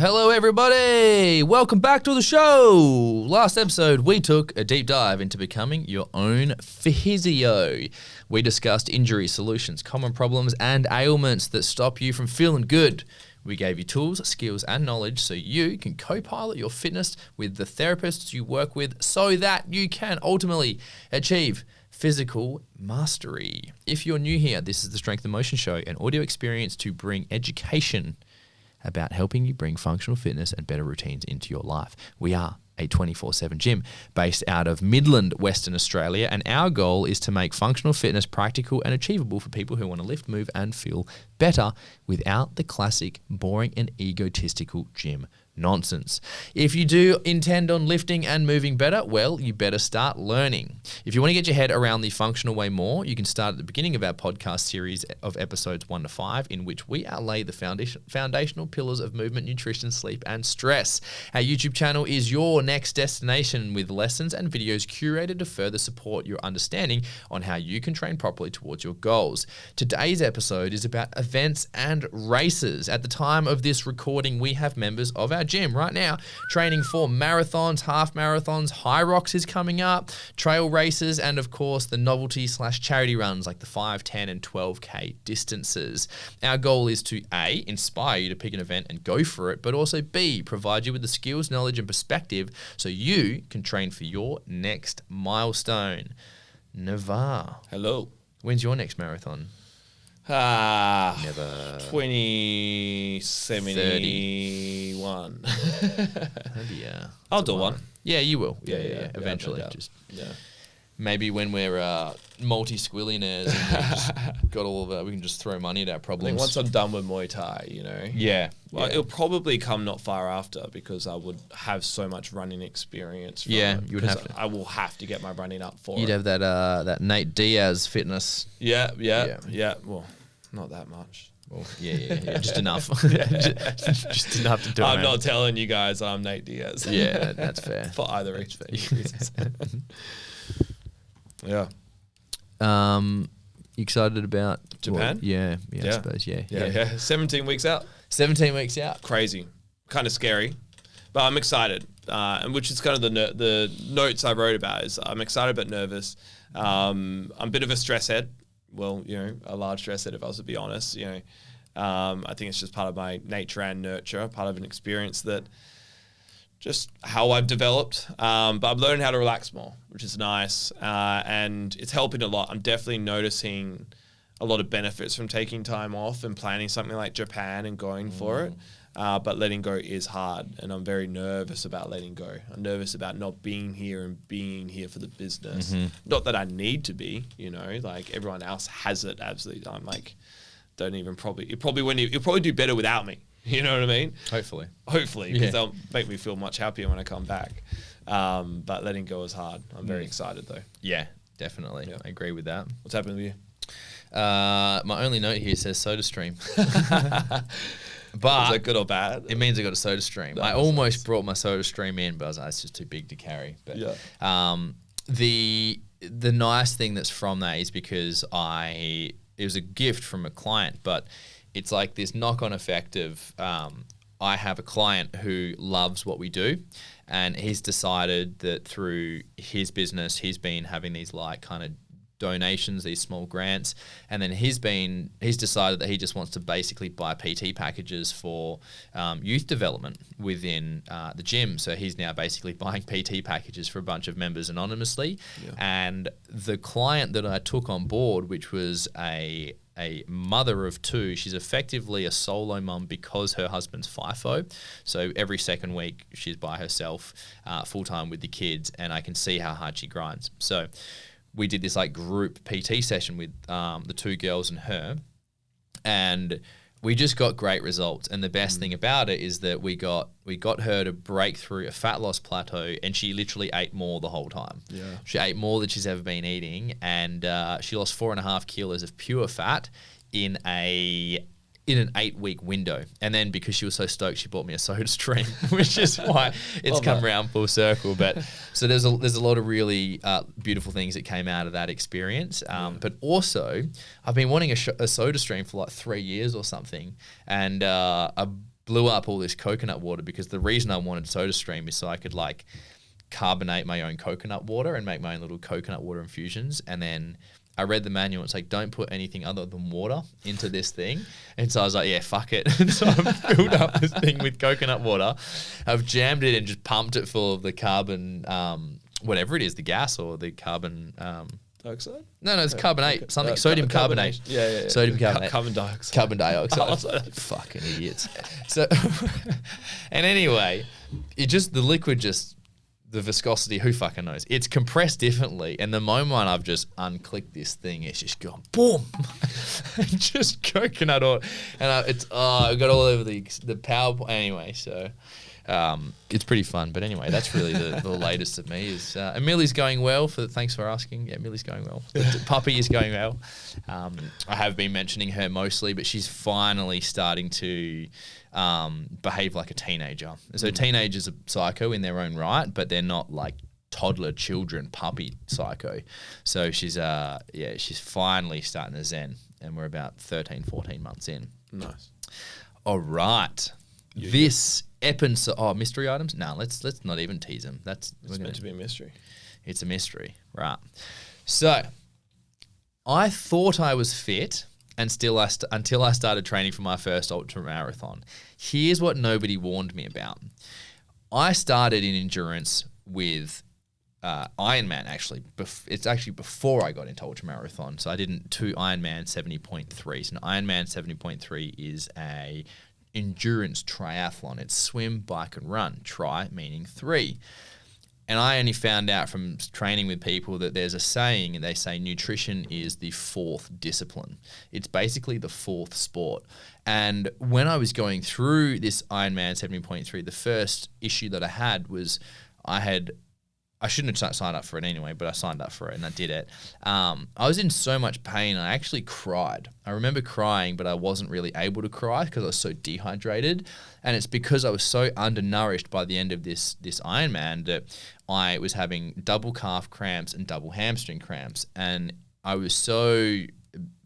Hello, everybody. Welcome back to the show. Last episode, we took a deep dive into becoming your own physio. We discussed injury solutions, common problems, and ailments that stop you from feeling good. We gave you tools, skills, and knowledge so you can co-pilot your fitness with the therapists you work with so that you can ultimately achieve physical mastery. If you're new here, this is the Strength and Motion Show, an audio experience to bring education about helping you bring functional fitness and better routines into your life. We are a 24/7 gym based out of Midland, Western Australia, and our goal is to make functional fitness practical and achievable for people who want to lift, move, and feel better without the classic, boring, and egotistical gym nonsense. If you do intend on lifting and moving better, well, you better start learning. If you want to get your head around the functional way more, you can start at the beginning of our podcast series of episodes 1 to 5, in which we outlay the foundational pillars of movement, nutrition, sleep, and stress. Our YouTube channel is your next destination with lessons and videos curated to further support your understanding on how you can train properly towards your goals. Today's episode is about events and races. At the time of this recording, we have members of our gym right now training for marathons, half marathons, high rocks is coming up, trail races, and of course the novelty/charity runs like the 5, 10, and 12K distances. Our goal is to A, inspire you to pick an event and go for it, but also B, provide you with the skills, knowledge, and perspective so you can train for your next milestone. Navar. Hello. When's your next marathon? Never. 2071. I'll do one. Yeah, you will. Yeah. Eventually. No doubt. Just maybe when we're multi-squillionaires and we just got all of that, we can just throw money at our I problems. think once I'm done with Muay Thai, you know. Yeah. Well, it'll probably come not far after because I would have so much running experience. You would have to. I will have to get my running up for You'd it. have that Nate Diaz fitness. Yeah. Well, not that much. Well, yeah. Just enough. just enough to do it. I'm not telling you guys I'm Nate Diaz. Yeah, that's fair. For either reasons. Yeah. You excited about Japan? I suppose. Yeah. 17 weeks out. 17 weeks out. Crazy. Kind of scary. But I'm excited. And which is kind of the notes I wrote about is I'm excited but nervous. I'm a bit of a stress head. Well, you know, a large stress head if I was to be honest. You know, I think it's just part of my nature and nurture, part of an experience that just how I've developed. But I'm learning how to relax more, which is nice. And it's helping a lot. I'm definitely noticing a lot of benefits from taking time off and planning something like Japan and going for it. But letting go is hard. And I'm very nervous about letting go. I'm nervous about not being here and being here for the business. Mm-hmm. Not that I need to be, you know, like everyone else has it absolutely. I'm like, you'll probably do better without me. You know what I mean? Hopefully, because they'll make me feel much happier when I come back. But letting go is hard. I'm very excited though. Yeah, definitely. Yeah. I agree with that. What's happening with you? My only note here says soda stream. But is that good or bad? It means I got a soda stream. I almost brought my soda stream in, but I was like, it's just too big to carry. But the nice thing that's from that is because it was a gift from a client, but it's like this knock-on effect of I have a client who loves what we do, and he's decided that through his business, he's been having these like kind of donations, these small grants, and then he's decided that he just wants to basically buy PT packages for youth development within the gym. So he's now basically buying PT packages for a bunch of members anonymously. Yeah. And the client that I took on board, which was a mother of 2, she's effectively a solo mum because her husband's FIFO. So every second week she's by herself full-time with the kids, and I can see how hard she grinds. So we did this like group PT session with the 2 girls and her, and we just got great results. And the best thing about it is that we got her to break through a fat loss plateau, and she literally ate more the whole time. Yeah, she ate more than she's ever been eating, and she lost 4.5 kilos of pure fat in an 8-week window. And then because she was so stoked, she bought me a soda stream, which is why it's come around full circle. But so there's a lot of really beautiful things that came out of that experience. But also I've been wanting a soda stream for like 3 years or something. And blew up all this coconut water because the reason I wanted SodaStream is so I could like carbonate my own coconut water and make my own little coconut water infusions. And then I read the manual. It's like, don't put anything other than water into this thing. And so I was like, yeah, fuck it. And so I've filled up this thing with coconut water. I've jammed it and just pumped it full of the carbon, whatever it is, the gas or the carbon. Dioxide? No, it's carbonate. Something. Sodium carbonate. Yeah. Sodium carbonate. Carbon dioxide. Carbon dioxide. Fucking idiots. So, and anyway, the liquid the viscosity, who fucking knows? It's compressed differently, and the moment I've just unclicked this thing, it's just gone boom, just coconut oil, and I got all over the PowerPoint anyway. So it's pretty fun. But anyway, that's really the latest of me. Is Millie's going well? Thanks for asking. Yeah, Millie's going well. The puppy is going well. I have been mentioning her mostly, but she's finally starting to behave like a teenager. So teenagers are psycho in their own right, but they're not like toddler, children, puppy psycho. So she's finally starting to zen, and we're about 13, 14 months in. Nice. All right. This episode, mystery items? No, let's not even tease them. It's meant to be a mystery. It's a mystery, right? So I thought I was fit until I started training for my first ultra marathon. Here's what nobody warned me about. I started in endurance with Ironman, actually. It's actually before I got into ultra marathon. So I did 2 Ironman 70.3. So an Ironman 70.3 is a endurance triathlon. It's swim, bike, and run. Tri meaning 3. And I only found out from training with people that there's a saying, and they say nutrition is the 4th discipline. It's basically the 4th sport. And when I was going through this Ironman 70.3, the first issue that I had was I shouldn't have signed up for it anyway, but I signed up for it and I did it. I was in so much pain, I actually cried. I remember crying, but I wasn't really able to cry because I was so dehydrated. And it's because I was so undernourished by the end of this Ironman that I was having double calf cramps and double hamstring cramps. And I was so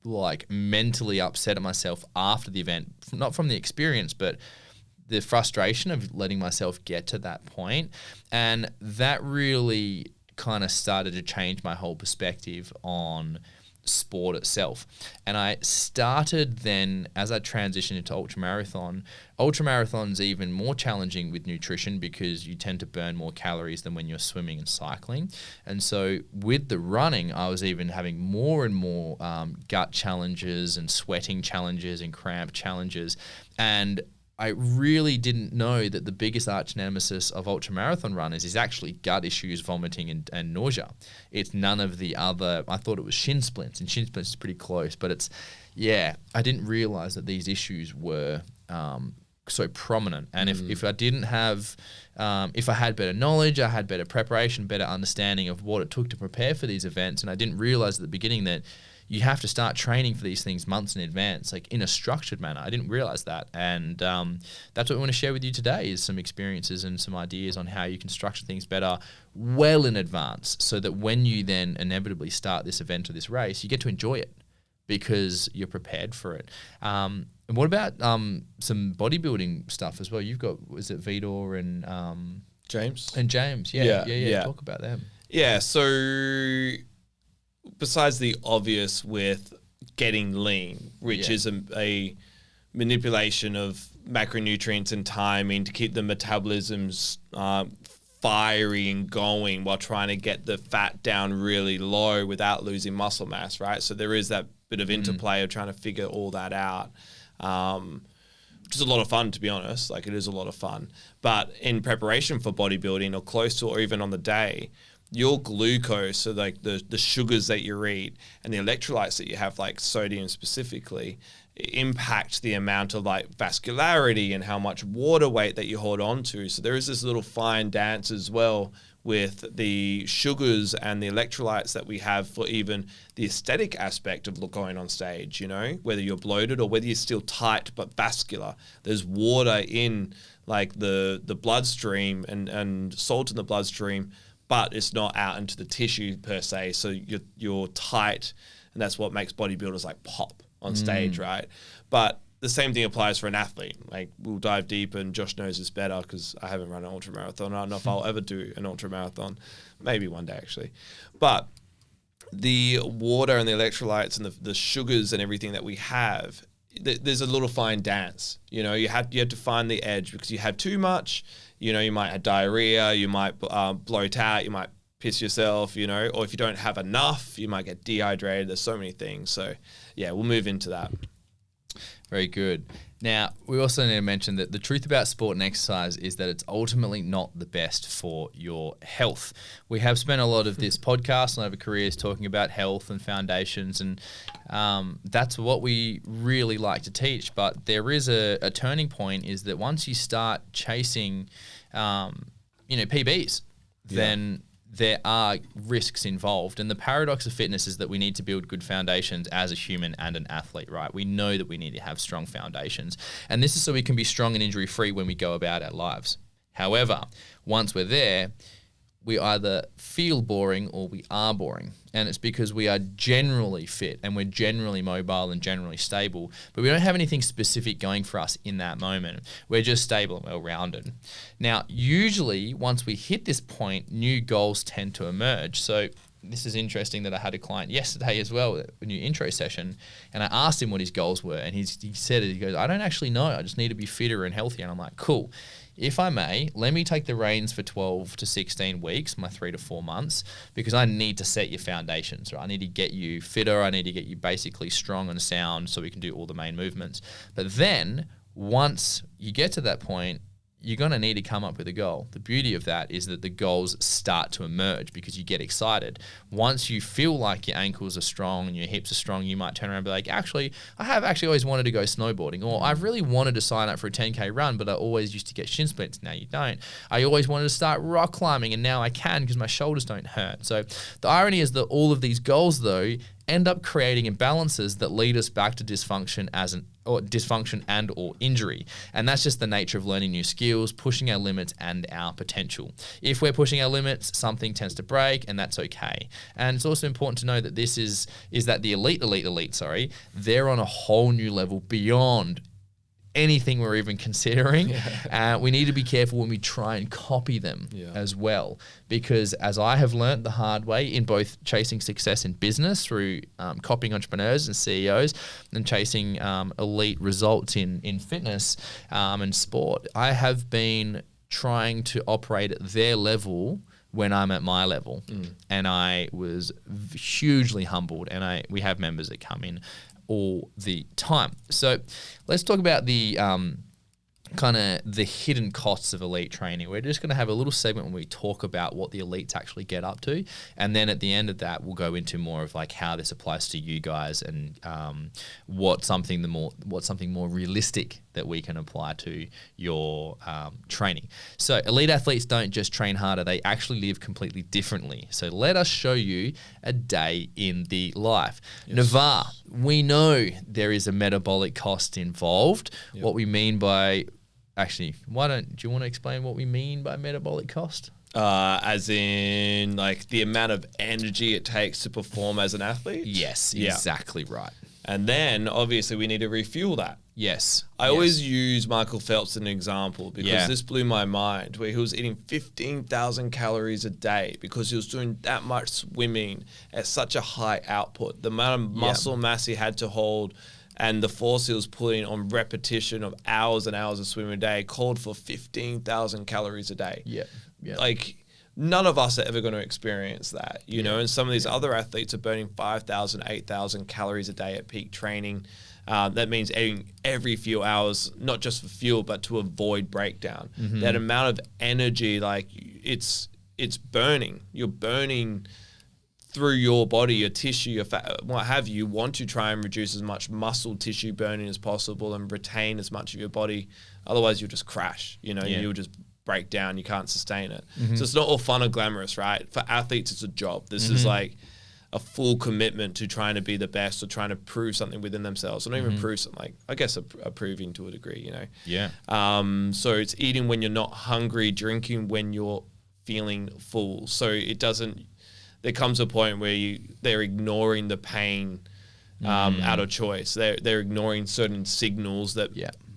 like mentally upset at myself after the event, not from the experience, but the frustration of letting myself get to that point. And that really kind of started to change my whole perspective on sport itself. And I started then, as I transitioned into ultramarathon's even more challenging with nutrition because you tend to burn more calories than when you're swimming and cycling. And so with the running, I was even having more and more gut challenges and sweating challenges and cramp challenges. And I really didn't know that the biggest arch nemesis of ultramarathon runners is actually gut issues, vomiting, and nausea. It's none of the other. I thought it was shin splints, and shin splints is pretty close, but I didn't realize that these issues were so prominent. And if I didn't have, if I had better knowledge, I had better preparation, better understanding of what it took to prepare for these events, and I didn't realize at the beginning that you have to start training for these things months in advance, like in a structured manner. I didn't realize that. And that's what we want to share with you today is some experiences and some ideas on how you can structure things better well in advance so that when you then inevitably start this event or this race, you get to enjoy it because you're prepared for it. And what about some bodybuilding stuff as well? You've got, was it Vidor and James? And James, yeah. Talk about them. Yeah, so besides the obvious with getting lean, which is a manipulation of macronutrients and timing to keep the metabolisms fiery and going while trying to get the fat down really low without losing muscle mass, right? So there is that bit of interplay of trying to figure all that out, which is a lot of fun, to be honest. Like, it is a lot of fun. But in preparation for bodybuilding or close to or even on the day, your glucose, so like the sugars that you eat and the electrolytes that you have, like sodium specifically, impact the amount of like vascularity and how much water weight that you hold on to. So there is this little fine dance as well with the sugars and the electrolytes that we have for even the aesthetic aspect of going on stage, you know, whether you're bloated or whether you're still tight but vascular. There's water in like the bloodstream and salt in the bloodstream, but it's not out into the tissue per se. So you're tight, and that's what makes bodybuilders like pop on stage, right? But the same thing applies for an athlete. Like, we'll dive deep, and Josh knows this better because I haven't run an ultra marathon. I don't know if I'll ever do an ultra marathon. Maybe one day, actually. But the water and the electrolytes and the sugars and everything that we have, there's a little fine dance. You know, you have to find the edge, because you have too much. You know, you might have diarrhea, you might bloat out, you might piss yourself, you know, or if you don't have enough, you might get dehydrated. There's so many things. So, yeah, we'll move into that. Very good. Now, we also need to mention that the truth about sport and exercise is that it's ultimately not the best for your health. We have spent a lot of this podcast and over careers talking about health and foundations, and that's what we really like to teach. But there is a turning point, is that once you start chasing, PBs, then there are risks involved. And the paradox of fitness is that we need to build good foundations as a human and an athlete, right? We know that we need to have strong foundations. And this is so we can be strong and injury-free when we go about our lives. However, once we're there, we either feel boring or we are boring. And it's because we are generally fit and we're generally mobile and generally stable, but we don't have anything specific going for us in that moment. We're just stable and well-rounded. Now, usually once we hit this point, new goals tend to emerge. So this is interesting that I had a client yesterday as well, a new intro session, and I asked him what his goals were, and he said it. He goes, I don't actually know. I just need to be fitter and healthier. And I'm like, cool. If I may, let me take the reins for 12 to 16 weeks, my 3 to 4 months, because I need to set your foundations, right? I need to get you fitter. I need to get you basically strong and sound so we can do all the main movements. But then once you get to that point, you're going to need to come up with a goal. The beauty of that is that the goals start to emerge because you get excited. Once you feel like your ankles are strong and your hips are strong, you might turn around and be like, actually, I have actually always wanted to go snowboarding, or I've really wanted to sign up for a 10K run, but I always used to get shin splints. Now you don't. I always wanted to start rock climbing, and now I can because my shoulders don't hurt. So the irony is that all of these goals, though, end up creating imbalances that lead us back to dysfunction and or injury. And that's just the nature of learning new skills, pushing our limits and our potential. If we're pushing our limits, something tends to break, and that's okay. And it's also important to know that this is that the elite, they're on a whole new level beyond anything we're even considering. We need to be careful when we try and copy them as well, because as I have learned the hard way in both chasing success in business through copying entrepreneurs and CEOs, and chasing elite results in fitness and sport, I have been trying to operate at their level when I'm at my level. And I was hugely humbled, and we have members that come in all the time. So let's talk about the kind of the hidden costs of elite training. We're just going to have a little segment when we talk about what the elites actually get up to, and then at the end of that, we'll go into more of like how this applies to you guys, and what's something more realistic that we can apply to your training. So elite athletes don't just train harder; they actually live completely differently. So let us show you a day in the life. Navar, we know there is a metabolic cost involved. What we mean by Actually, do you want to explain what we mean by metabolic cost? As in, like, the amount of energy it takes to perform as an athlete? Yes, exactly right. And then, obviously, we need to refuel that. Yes. I always use Michael Phelps as an example, because this blew my mind, where he was eating 15,000 calories a day because he was doing that much swimming at such a high output. The amount of muscle mass he had to hold and the force he was putting on repetition of hours and hours of swimming a day called for 15,000 calories a day. Like, none of us are ever going to experience that, you know, and some of these other athletes are burning 5,000, 8,000 calories a day at peak training. That means eating every few hours, not just for fuel, but to avoid breakdown. That amount of energy, like, it's burning. You're burning through your body, your tissue, your fat, what have you. You want to try and reduce as much muscle tissue burning as possible and retain as much of your body. Otherwise, you'll just crash, you know, you'll just break down. You can't sustain it. So it's not all fun and glamorous, right? For athletes, it's a job. This is like a full commitment to trying to be the best, or trying to prove something within themselves. Or not even prove something, like, I guess proving to a degree, you know? So it's eating when you're not hungry, drinking when you're feeling full. So it doesn't, there comes a point where they're ignoring the pain out of choice. They're ignoring certain signals that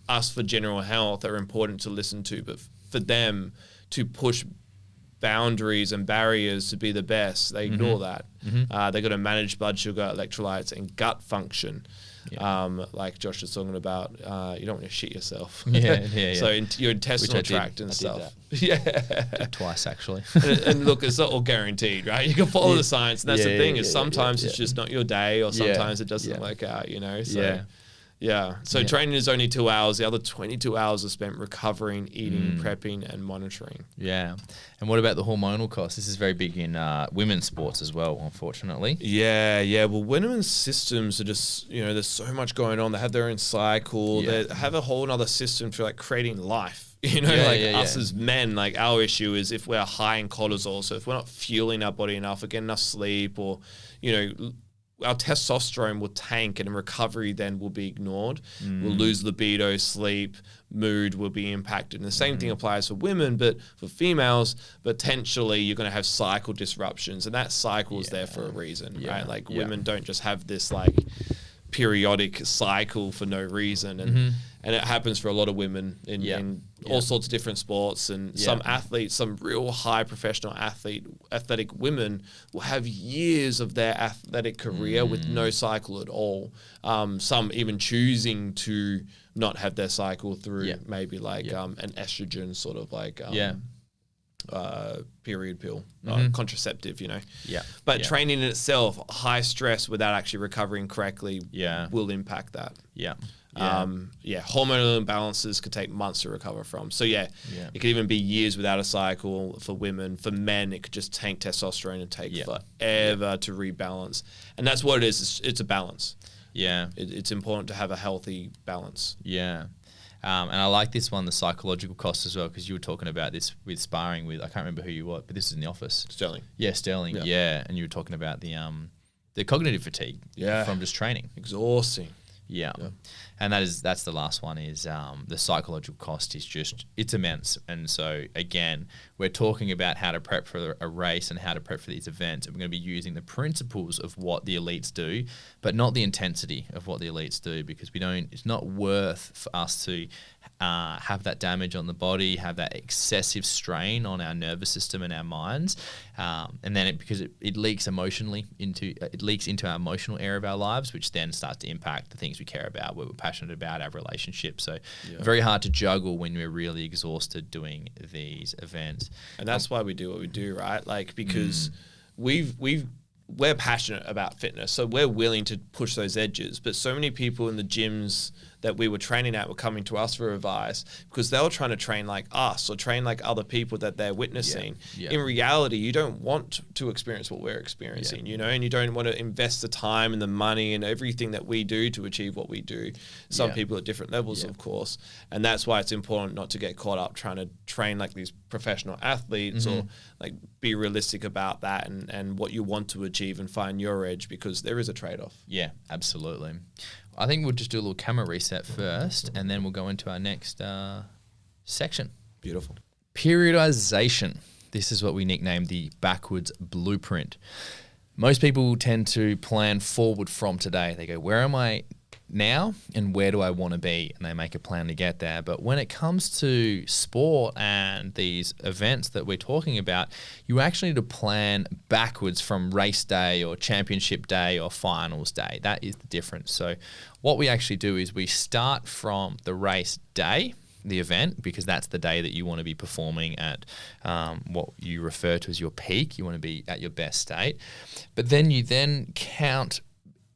us for general health are important to listen to, but for them to push boundaries and barriers to be the best, they ignore that. They got to manage blood sugar, electrolytes, and gut function. Like Josh was talking about, you don't want to shit yourself. So your intestinal tract and stuff. Did twice actually. and look, it's not all guaranteed, right? You can follow the science, and that's the thing. Is sometimes it's just not your day, or sometimes it doesn't work out. You know. So, So training is only 2 hours. The other 22 hours are spent recovering, eating, prepping, and monitoring. Yeah. And what about the hormonal cost? This is very big in women's sports as well, unfortunately. Yeah. Well, women's systems are just, there's so much going on. They have their own cycle. They have a whole other system for like creating life. Us as men, like our issue is if we're high in cortisol. So if we're not fueling our body enough or getting enough sleep, or, our testosterone will tank, and in recovery then will be ignored. We'll lose libido, sleep, mood will be impacted. And the same thing applies for women, but for females, potentially you're going to have cycle disruptions, and that cycle is there for a reason, right? Like women don't just have this like periodic cycle for no reason. And it happens for a lot of women in all sorts of different sports. And some athletes, some real high professional athletic women will have years of their athletic career with no cycle at all. Some even choosing to not have their cycle through maybe like an estrogen sort of like period pill, contraceptive, But training in itself, high stress without actually recovering correctly will impact that. Hormonal imbalances could take months to recover from. So it could even be years without a cycle for women. For men, it could just tank testosterone and take forever to rebalance. And that's what it is. It's a balance. It's important to have a healthy balance. And I like this one, the psychological cost as well, because you were talking about this with sparring with, I can't remember who you were, but this is in the office. Sterling. Sterling. And you were talking about the cognitive fatigue from just training. Exhausting. And that's the last one is the psychological cost is just, it's immense. And so again, we're talking about how to prep for a race and how to prep for these events. And we're going to be using the principles of what the elites do, but not the intensity of what the elites do, because it's not worth for us to have that damage on the body, have that excessive strain on our nervous system and our minds. And then because it leaks emotionally into our emotional area of our lives, which then starts to impact the things we care about, what we're passionate about, our relationships. So very hard to juggle when we're really exhausted doing these events. And that's why we do what we do, right? Like, because we're passionate about fitness, so we're willing to push those edges. But so many people in the gyms that we were training at were coming to us for advice because they were trying to train like us or train like other people that they're witnessing. In reality, you don't want to experience what we're experiencing, and you don't want to invest the time and the money and everything that we do to achieve what we do. Some people at different levels, of course. And that's why it's important not to get caught up trying to train like these professional athletes or like be realistic about that and what you want to achieve and find your edge, because there is a trade-off. Yeah, absolutely. I think we'll just do a little camera reset first, and then we'll go into our next section. Beautiful. Periodization. This is what we nicknamed the backwards blueprint. Most people tend to plan forward from today. They go, where am I now and where do I want to be? And they make a plan to get there. But when it comes to sport and these events that we're talking about, you actually need to plan backwards from race day or championship day or finals day. That is the difference. So what we actually do is we start from the race day, the event, because that's the day that you want to be performing at what you refer to as your peak. You want to be at your best state. But then you count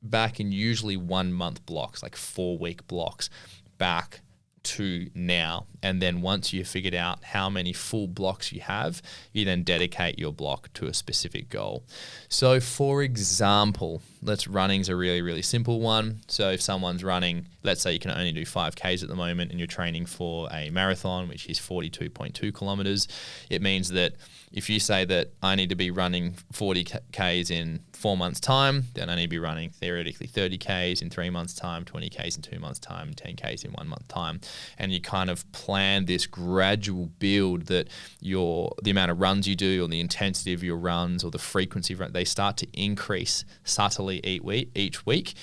back in usually 1 month blocks, like 4-week blocks, back to now. And then once you've figured out how many full blocks you have, you then dedicate your block to a specific goal. So for example, running's a really, really simple one. So if someone's running, let's say you can only do 5Ks at the moment and you're training for a marathon, which is 42.2 kilometers, it means that if you say that I need to be running 40Ks in 4 months' time, then I need to be running theoretically 30Ks in 3 months' time, 20Ks in 2 months' time, 10Ks in 1 month time. and you kind of plan this gradual build that the amount of runs you do or the intensity of your runs or the frequency of they start to increase subtly each week,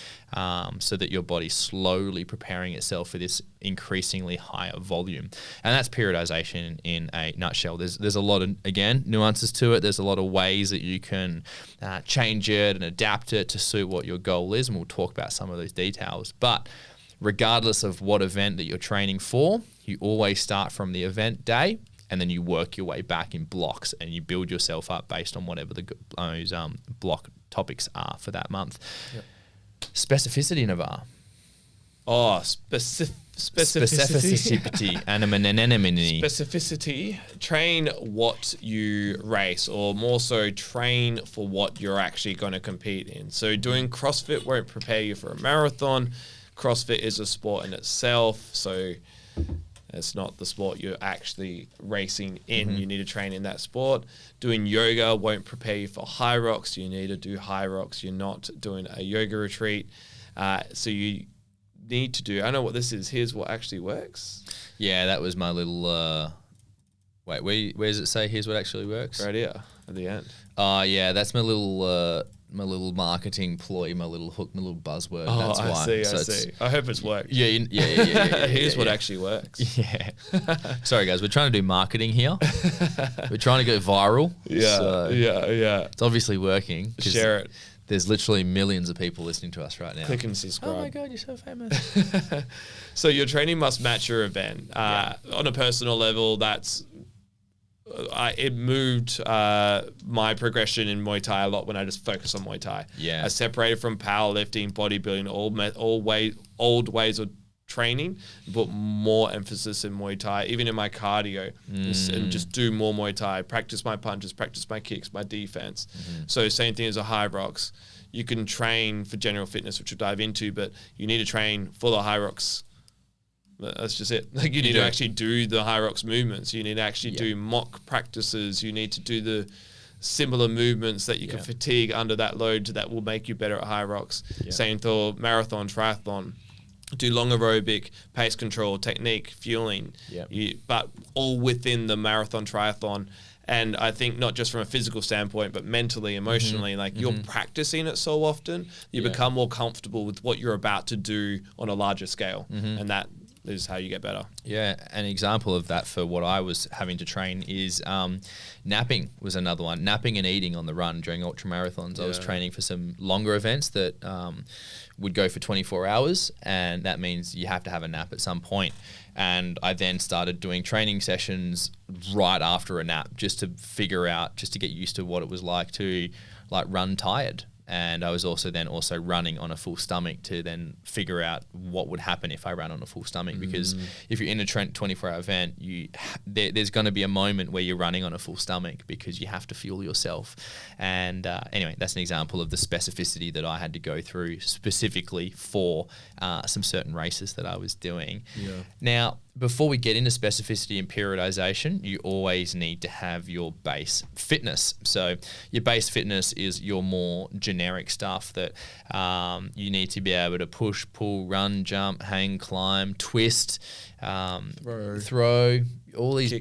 so that your body's slowly preparing itself for this increasingly higher volume. And that's periodization in a nutshell. There's a lot of, again, nuances to it. There's a lot of ways that you can change it and adapt it to suit what your goal is, and we'll talk about some of those details. But regardless of what event that you're training for, you always start from the event day, and then you work your way back in blocks, and you build yourself up based on whatever those block topics are for that month. Yep. Specificity, Navar. Oh, specificity. Specificity. Train what you race, or more so train for what you're actually going to compete in. So doing CrossFit won't prepare you for a marathon. CrossFit is a sport in itself, so it's not the sport you're actually racing in. Mm-hmm. You need to train in that sport. Doing yoga won't prepare you for high rocks. You need to do high rocks. You're not doing a yoga retreat. So you need to do, I know what this is. Here's what actually works. Yeah, that was my little, where does it say here's what actually works? Right here at the end. Yeah, that's my little marketing ploy, my little hook, my little buzzword. Oh, that's why. I see. I hope it's worked. Yeah. Here's what actually works. Yeah. Sorry, guys. We're trying to do marketing here. We're trying to go viral. Yeah. So it's obviously working. Share it. There's literally millions of people listening to us right now. Click and subscribe. Oh my God, you're so famous. So your training must match your event. On a personal level, that's it moved my progression in Muay Thai a lot when I just focused on Muay Thai. Yeah. I separated from powerlifting, bodybuilding, old ways of training, but more emphasis in Muay Thai, even in my cardio, and just do more Muay Thai, practice my punches, practice my kicks, my defense. Mm-hmm. So same thing as a high rocks. You can train for general fitness, which we'll dive into, but you need to train for the high rocks. That's just it. Like you need to actually do the high rocks movements. You need to actually do mock practices. You need to do the similar movements that you can fatigue under that load that will make you better at high rocks. Yeah. Same for marathon, triathlon. Do long aerobic, pace control, technique, fueling, but all within the marathon, triathlon. And I think not just from a physical standpoint, but mentally, emotionally, you're practicing it so often, you become more comfortable with what you're about to do on a larger scale. Mm-hmm. And that is how you get better. Yeah, an example of that for what I was having to train is napping was another one. Napping and eating on the run during ultra marathons. I was training for some longer events that would go for 24 hours, and that means you have to have a nap at some point. And I then started doing training sessions right after a nap just to get used to what it was like to run tired. And I was also running on a full stomach to then figure out what would happen if I ran on a full stomach. Because if you're in a 24-hour event, there's going to be a moment where you're running on a full stomach because you have to fuel yourself. And anyway, that's an example of the specificity that I had to go through specifically for some certain races that I was doing. Yeah. Now, before we get into specificity and periodization, you always need to have your base fitness. So your base fitness is your more generic stuff that you need to be able to push, pull, run, jump, hang, climb, twist, throw, all these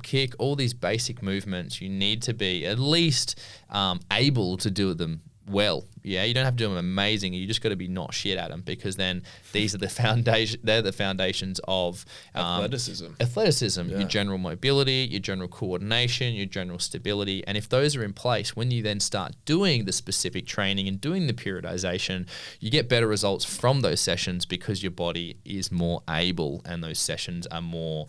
kick, all these basic movements. You need to be at least able to do them well. Yeah, you don't have to do them amazing. You just got to be not shit at them, because then these are the foundation. They're the foundations of athleticism, your general mobility, your general coordination, your general stability. And if those are in place, when you then start doing the specific training and doing the periodization, you get better results from those sessions because your body is more able, and those sessions are more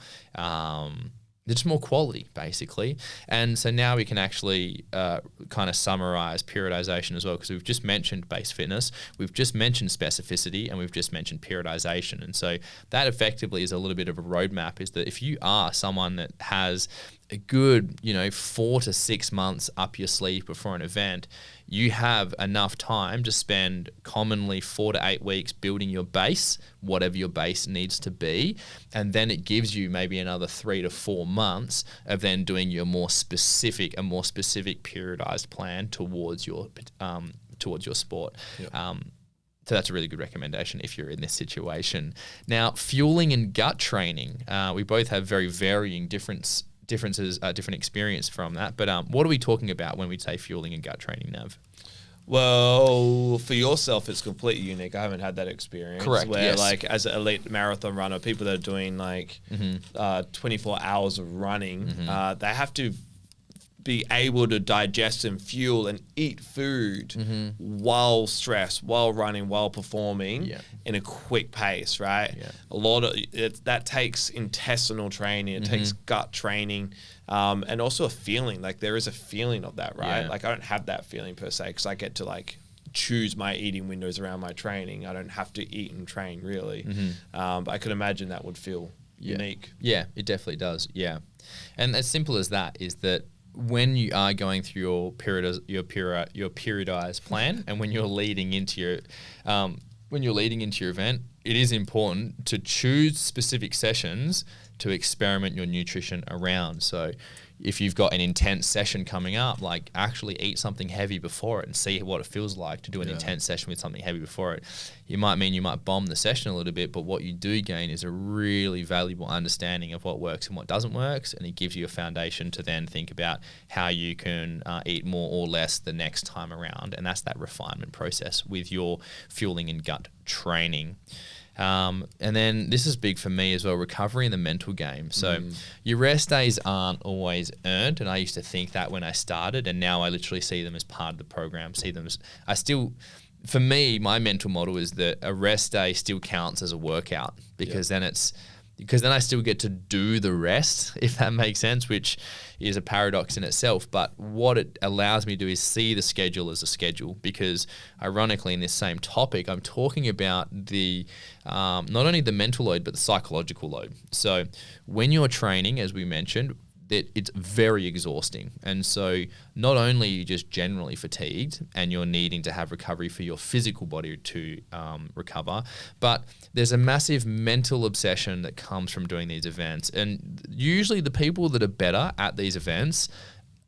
they're just more quality, basically. And so now we can actually kind of summarize periodization as well, because we've just mentioned base fitness, we've just mentioned specificity, and we've just mentioned periodization. And so that effectively is a little bit of a roadmap, is that if you are someone that has a good, 4 to 6 months up your sleeve before an event, you have enough time to spend commonly 4 to 8 weeks building your base, whatever your base needs to be. And then it gives you maybe another 3 to 4 months of then doing your more specific periodized plan towards your sport. Yep. So that's a really good recommendation if you're in this situation. Now, fueling and gut training. We both have very varying different experience from that. But what are we talking about when we say fueling and gut training, Nav? Well, for yourself, it's completely unique. I haven't had that experience. Correct, Where, yes. like, as an elite marathon runner, people that are doing, like, 24 hours of running, they have to be able to digest and fuel and eat food while stressed, while running, while performing in a quick pace, right? Yeah. A lot of that takes intestinal training, it takes gut training, and also a feeling. Like, there is a feeling of that, right? Yeah. Like, I don't have that feeling per se because I get to, like, choose my eating windows around my training. I don't have to eat and train really. But I could imagine that would feel unique. Yeah, it definitely does. Yeah. And as simple as that is that when you are going through your periodized plan, and when you're leading into your event, it is important to choose specific sessions to experiment your nutrition around. So if you've got an intense session coming up, like, actually eat something heavy before it and see what it feels like to do an intense session with something heavy before it. You might bomb the session a little bit, but what you do gain is a really valuable understanding of what works and what doesn't work, and it gives you a foundation to then think about how you can eat more or less the next time around. And that's that refinement process with your fueling and gut training. And then this is big for me as well, recovery in the mental game. So your rest days aren't always earned, and I used to think that when I started, and now I literally see them as part of the program. For me, my mental model is that a rest day still counts as a workout, because then I still get to do the rest, if that makes sense, which is a paradox in itself. But what it allows me to do is see the schedule as a schedule, because ironically in this same topic, I'm talking about the not only the mental load, but the psychological load. So when you're training, as we mentioned, that it's very exhausting. And so not only are you just generally fatigued and you're needing to have recovery for your physical body to recover, but there's a massive mental obsession that comes from doing these events. And usually the people that are better at these events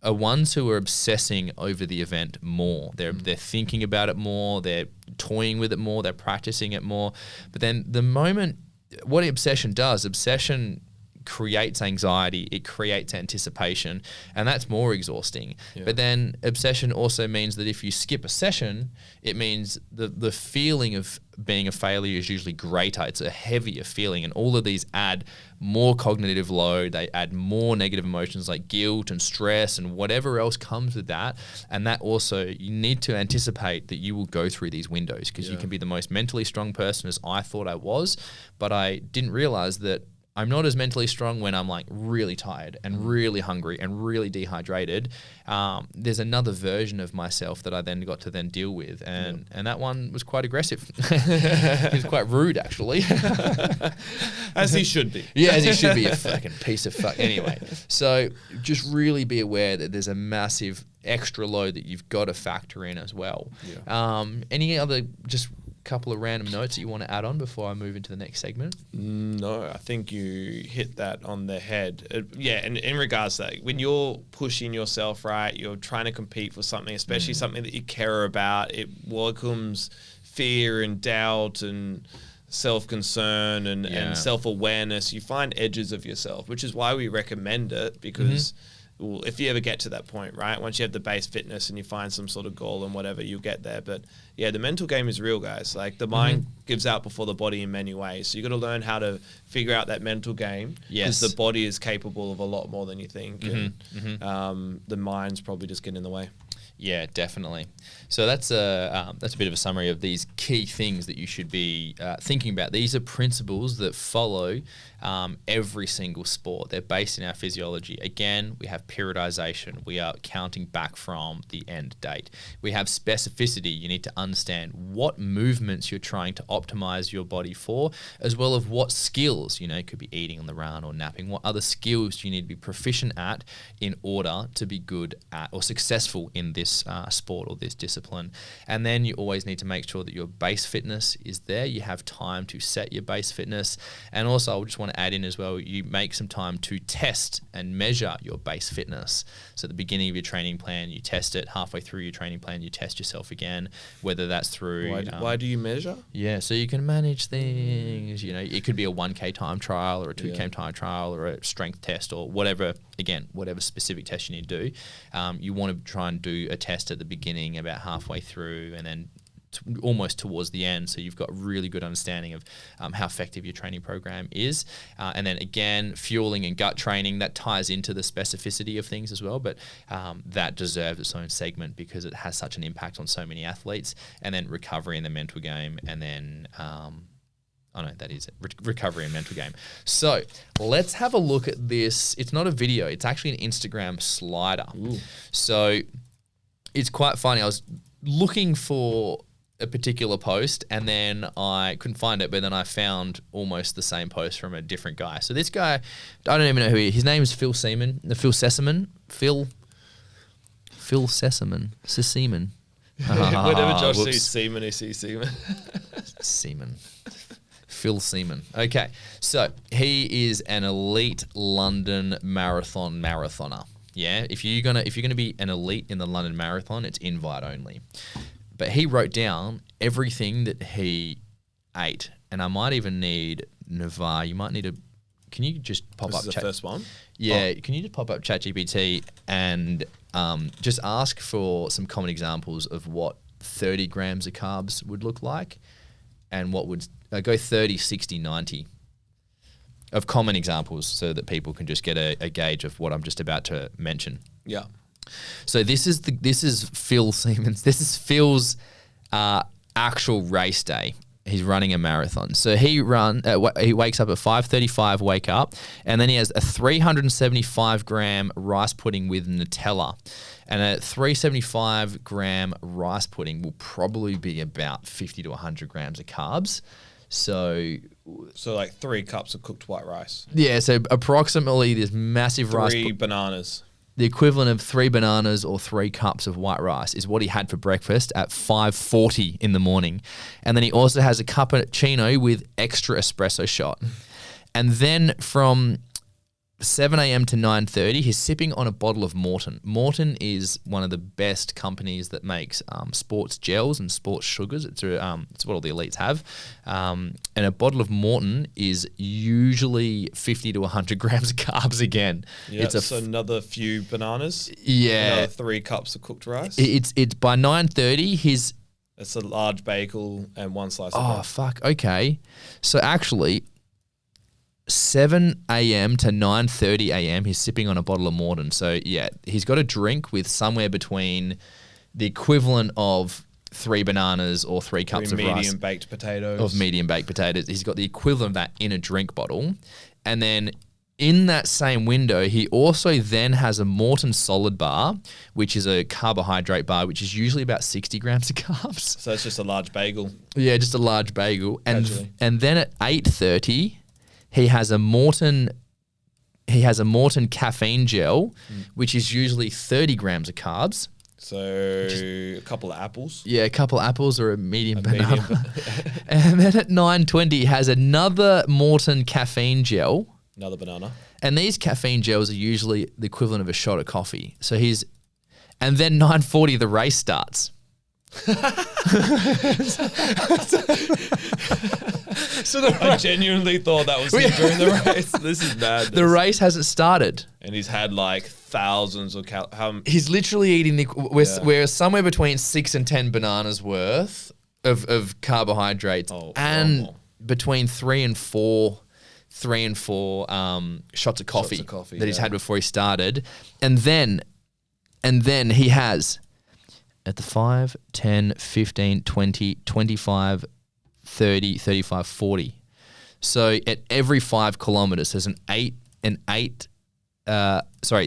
are ones who are obsessing over the event more. They're thinking about it more, they're toying with it more, they're practicing it more. But then what obsession creates anxiety, it creates anticipation, and that's more exhausting. But then obsession also means that if you skip a session, it means the feeling of being a failure is usually greater. It's a heavier feeling, and all of these add more cognitive load. They add more negative emotions like guilt and stress and whatever else comes with that. And that also, you need to anticipate that you will go through these windows, because you can be the most mentally strong person as I thought I was, but I didn't realize that I'm not as mentally strong when I'm like really tired and really hungry and really dehydrated. There's another version of myself that I then got to then deal with, and that one was quite aggressive. He was quite rude, actually. As he should be. Yeah, as he should be, a fucking piece of fuck. Anyway, so just really be aware that there's a massive extra load that you've got to factor in as well. Any other just couple of random notes that you want to add on before I move into the next segment? No, I think you hit that on the head. And in regards to that, when you're pushing yourself, right, you're trying to compete for something, especially something that you care about, it welcomes fear and doubt and self-concern and self-awareness. You find edges of yourself, which is why we recommend it, because well, if you ever get to that point, right, once you have the base fitness and you find some sort of goal and whatever, you'll get there. But yeah, the mental game is real, guys. Like, the mind gives out before the body in many ways. So you got to learn how to figure out that mental game, because the body is capable of a lot more than you think. And the mind's probably just getting in the way. Yeah, definitely. So that's a bit of a summary of these key things that you should be thinking about. These are principles that follow every single sport. They're based in our physiology. Again, we have periodization. We are counting back from the end date. We have specificity. You need to understand what movements you're trying to optimize your body for, as well as what skills, it could be eating on the run or napping. What other skills do you need to be proficient at in order to be good at or successful in this this sport or this discipline. And then you always need to make sure that your base fitness is there. You have time to set your base fitness. And also, I just want to add in as well, you make some time to test and measure your base fitness. So at the beginning of your training plan, you test it. Halfway through your training plan, you test yourself again, whether that's through... Why do you measure? Yeah, so you can manage things. You know, it could be a 1K time trial or a 2K time trial or a strength test or whatever. Again, whatever specific test you need to do. You want to try and do a test at the beginning, about halfway through, and then almost towards the end, so you've got really good understanding of how effective your training program is. And then again, fueling and gut training, that ties into the specificity of things as well, but that deserves its own segment because it has such an impact on so many athletes. And then recovery in the mental game, and then that is it. Recovery and mental game. So let's have a look at this. It's not a video. It's actually an Instagram slider. Ooh. So it's quite funny. I was looking for a particular post and then I couldn't find it, but then I found almost the same post from a different guy. So this guy, I don't even know who he is. His name is Phil Seaman. Phil Sesaman. Phil Sesaman. Seaman. Whenever Josh sees Seaman, he sees Seaman. Seaman. Phil Seaman. Okay, so he is an elite London marathoner. Yeah, if you're gonna be an elite in the London Marathon, it's invite only. But he wrote down everything that he ate, and I might even need Navar. You might need a. Can you just pop up? This is the first one. Yeah, Can you just pop up ChatGPT and just ask for some common examples of what 30 grams of carbs would look like, and what would go 30, 60, 90 of common examples, so that people can just get a gauge of what I'm just about to mention. Yeah. So this is Phil Siemens. This is Phil's actual race day. He's running a marathon. So he wakes up at 5:35, wake up, and then he has a 375 gram rice pudding with Nutella. And a 375 gram rice pudding will probably be about 50 to 100 grams of carbs. So like 3 cups of cooked white rice. Yeah, so approximately this massive rice. 3 bananas. The equivalent of 3 bananas or 3 cups of white rice is what he had for breakfast at 5:40 in the morning. And then he also has a cappuccino with extra espresso shot. And then from 7 a.m. to 9:30, he's sipping on a bottle of Morton. Morton is one of the best companies that makes sports gels and sports sugars. It's what all the elites have. And a bottle of Morton is usually 50 to 100 grams of carbs again. Yeah, it's another few bananas. Yeah. Another 3 cups of cooked rice. It's by 9:30, it's a large bagel and 1 slice of bread. Oh, fuck. Okay. So actually, 7 a.m. to 9:30 a.m. he's sipping on a bottle of Morton. So yeah, he's got a drink with somewhere between the equivalent of 3 bananas or 3 cups of rice. Medium baked potatoes. Of medium baked potatoes. He's got the equivalent of that in a drink bottle. And then in that same window, he also then has a Morton solid bar, which is a carbohydrate bar, which is usually about 60 grams of carbs. So it's just a large bagel. Yeah, just a large bagel. And then at 8:30, he has a Morton caffeine gel, which is usually 30 grams of carbs. So a couple of apples. Yeah, a couple of apples or a medium banana. And then at 9:20, he has another Morton caffeine gel. Another banana. And these caffeine gels are usually the equivalent of a shot of coffee. And then 9:40, the race starts. I genuinely thought that was him during the race. This is mad. The race hasn't started. And he's had like thousands of He's literally eating we're somewhere between 6 and 10 bananas worth of carbohydrates, and between 3 and 4 shots of coffee that he's had before he started. And then he has at the 5, 10, 15, 20, 25, 30, 35, 40. So at every 5 kilometers, there's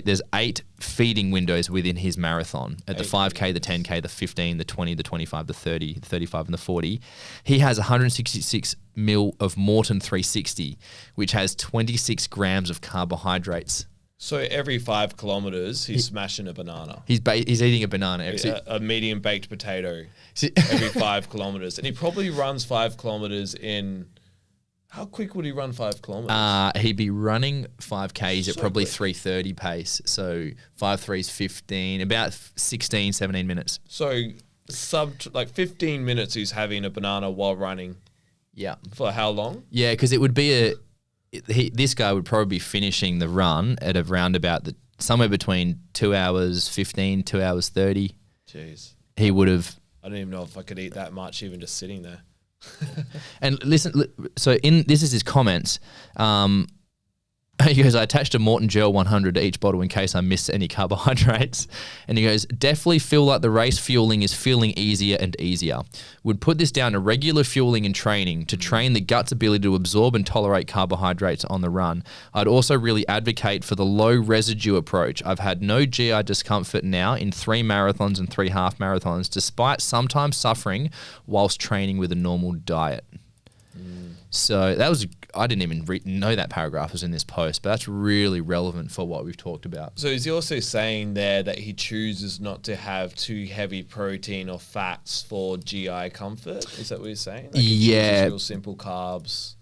there's 8 feeding windows within his marathon. At the 5K, the 10K, the 15, the 20, the 25, the 30, the 35, and the 40. He has 166 mil of Morton 360, which has 26 grams of carbohydrates. So every 5 kilometers, he's smashing a banana. He's eating a banana. A medium baked potato See- every 5 kilometers. And he probably runs 5 kilometers in... How quick would he run 5 kilometers? He'd be running 5Ks at So probably quick. 3:30 pace. So 5:3 is 15, about 16, 17 minutes. So 15 minutes he's having a banana while running. Yeah. For how long? Yeah, because it would be this guy would probably be finishing the run at around about somewhere between 2 hours 15, 2 hours 30. Jeez. He would have. I don't even know if I could eat that much even just sitting there. And listen, so this is his comments. He goes, I attached a Morton Gel 100 to each bottle in case I miss any carbohydrates. And he goes, definitely feel like the race fueling is feeling easier and easier. Would put this down to regular fueling and training to train the gut's ability to absorb and tolerate carbohydrates on the run. I'd also really advocate for the low residue approach. I've had no GI discomfort now in 3 marathons and 3 half marathons, despite sometimes suffering whilst training with a normal diet. So that was, I didn't even know that paragraph was in this post, but that's really relevant for what we've talked about. So is he also saying there that he chooses not to have too heavy protein or fats for GI comfort? Is that what he's saying? Like he chooses real simple carbs.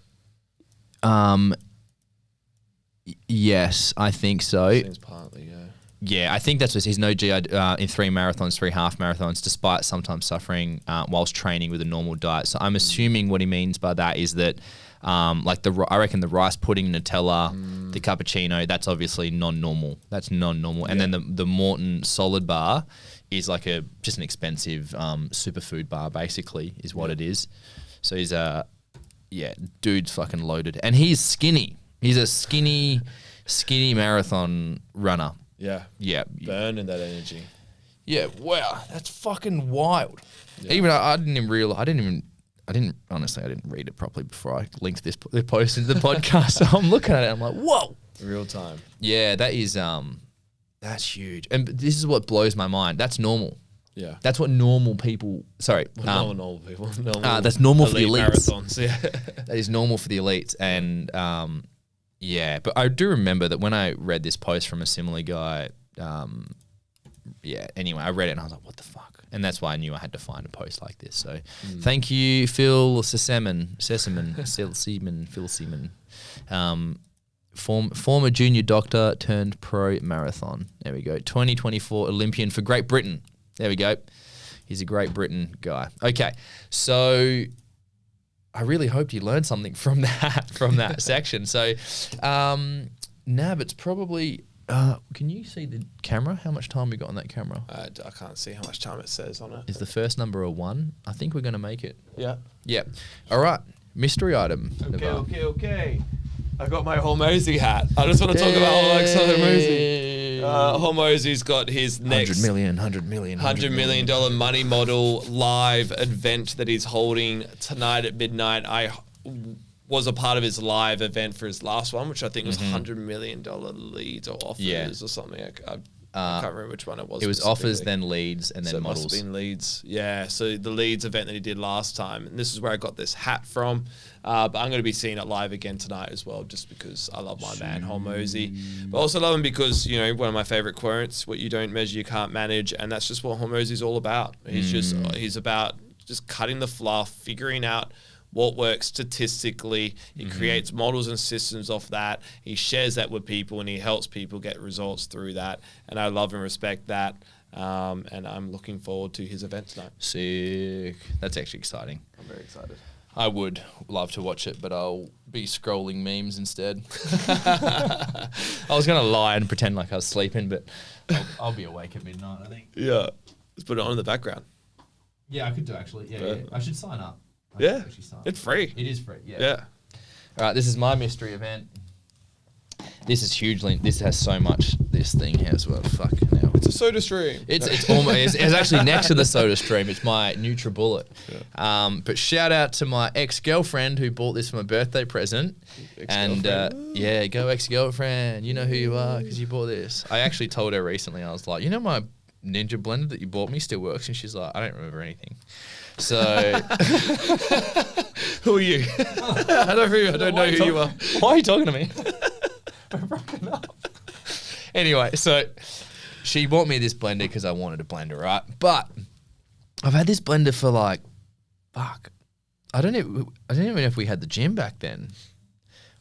Yes, I think so. Seems partly, yeah. Yeah, I think that's what he's no GI in 3 marathons, 3 half marathons, despite sometimes suffering whilst training with a normal diet. So I'm assuming what he means by that is that, I reckon the rice pudding, Nutella, the cappuccino, that's obviously non-normal. That's non-normal. And then the Morton solid bar is like just an expensive superfood bar, basically, is what it is. So he's dude's fucking loaded, and he's skinny. He's a skinny marathon runner. Yeah. Yeah. Burning that energy. Yeah. Wow. That's fucking wild. Yeah. Even I didn't even realize. I didn't read it properly before I linked this post into the podcast. So I'm looking at it. I'm like, whoa. Real time. Yeah. That is that's huge. And this is what blows my mind. That's normal. Yeah. That's what normal people. Sorry. Normal people. That's normal for the elites. Marathons. Yeah. That is normal for the elites. And yeah, but I do remember that when I read this post from a similar guy, anyway, I read it and I was like, what the fuck? And that's why I knew I had to find a post like this. So thank you, Phil Seaman, former junior doctor turned pro marathon. There we go. 2024 Olympian for Great Britain. There we go. He's a Great Britain guy. Okay, so I really hoped you learned something from that section. So, Nav, it's probably. Can you see the camera? How much time we got on that camera? I can't see how much time it says on it. Is the first number a 1? I think we're going to make it. Yeah. Yeah. All right. Mystery item. Okay. I got my Hormozy hat. I just want to talk about Hormozy. Hormozy's got his next $100 million money model live event that he's holding tonight at midnight. I was a part of his live event for his last one, which I think was $100 million leads or offers or something. I can't remember which one it was. It was offers, then leads, and then so models. It must have been leads. Yeah, so the leads event that he did last time. And this is where I got this hat from. But I'm going to be seeing it live again tonight as well, just because I love my man, Hormozy. But also love him because, one of my favorite quotes, what you don't measure, you can't manage. And that's just what Hormozy's all about. He's about just cutting the fluff, figuring out what works statistically. He creates models and systems off that. He shares that with people and he helps people get results through that. And I love and respect that. And I'm looking forward to his event tonight. Sick. That's actually exciting. I'm very excited. I would love to watch it, but I'll be scrolling memes instead. I was going to lie and pretend like I was sleeping, but I'll be awake at midnight, I think. Yeah. Let's put it on in the background. Yeah, I could do actually. Yeah. I should sign up. It's free. It is free, yeah. Yeah. All right, this is my mystery event. This is hugely. This has so much. This thing here as well. Fucking hell. It's a soda stream. It's almost. It's actually next to the soda stream. It's my NutriBullet. Yeah. But shout out to my ex-girlfriend who bought this for my birthday present. And go ex-girlfriend. You know who you are because you bought this. I actually told her recently. I was like, my Ninja blender that you bought me still works, and she's like, I don't remember anything. So, who are you? I don't know who you are. Why are you talking to me? We're broken up. Anyway, so she bought me this blender because I wanted a blender, right? But I've had this blender for like, fuck. I don't even know if we had the gym back then.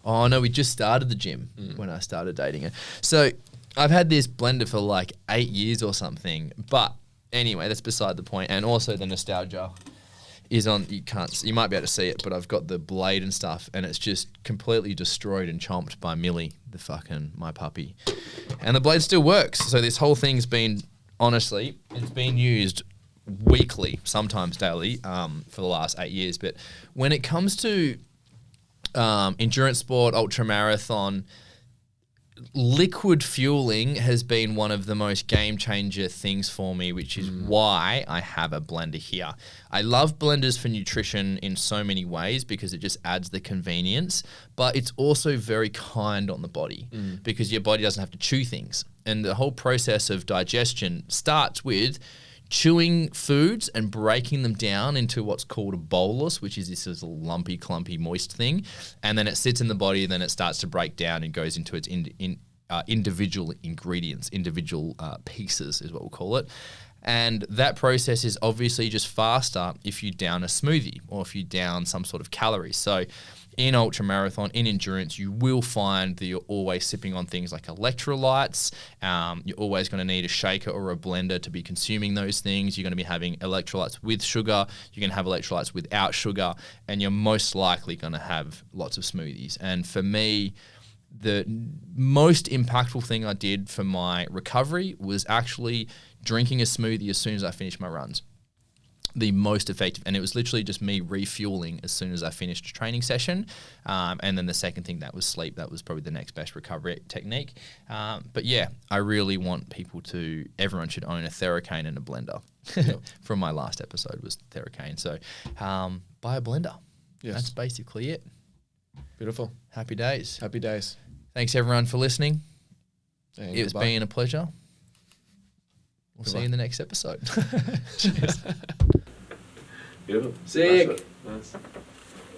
Oh, no, we just started the gym when I started dating her. So I've had this blender for like 8 years or something. But anyway, that's beside the point. And also the nostalgia is on, you might be able to see it, but I've got the blade and stuff, and it's just completely destroyed and chomped by Millie, my puppy. And the blade still works. So this whole thing's been, honestly, it's been used weekly, sometimes daily, for the last 8 years. But when it comes to endurance sport, ultra marathon, liquid fueling has been one of the most game changer things for me, which is why I have a blender here. I love blenders for nutrition in so many ways because it just adds the convenience, but it's also very kind on the body because your body doesn't have to chew things. And the whole process of digestion starts with chewing foods and breaking them down into what's called a bolus, which is this little lumpy, clumpy, moist thing. And then it sits in the body, and then it starts to break down and goes into its individual ingredients, individual pieces is what we'll call it. And that process is obviously just faster if you down a smoothie or if you down some sort of calories. So in ultra marathon, in endurance, you will find that you're always sipping on things like electrolytes. You're always going to need a shaker or a blender to be consuming those things. You're going to be having electrolytes with sugar. You're going to have electrolytes without sugar. And you're most likely going to have lots of smoothies. And for me, the most impactful thing I did for my recovery was actually drinking a smoothie as soon as I finished my runs. The most effective, and it was literally just me refueling as soon as I finished a training session. And then the second thing, that was sleep. That was probably the next best recovery technique. But yeah, I really want everyone should own a Theracane and a blender. From my last episode was Theracane. So buy a blender. Yes. That's basically it. Beautiful. Happy days. Happy days. Thanks everyone for listening. And It's goodbye. been a pleasure. We'll see you in the next episode. Cheers. Beautiful. Sick. Nice.